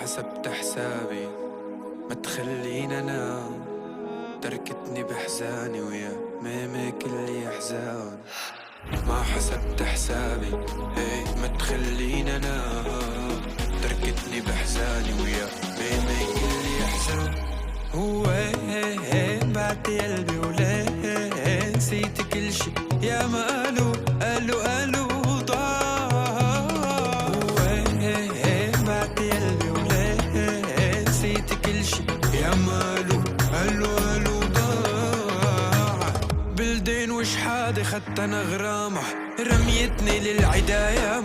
حسبت حسابي ما تخلينا انام، تركتني بحزاني ويا ميمي كل احزان. ما حسبت حسابي ما تخلينا انام، تركتني بحزاني ويا ميمي كل احزان. وين بعت قلبي وليه نسيت كل شي يا ما قالوا ضاع. وين بعت قلبي وليه نسيت كل شي يا ما قالوا ضاع. بلدين وش حادي خدت انا غرامة رميتني للعداية.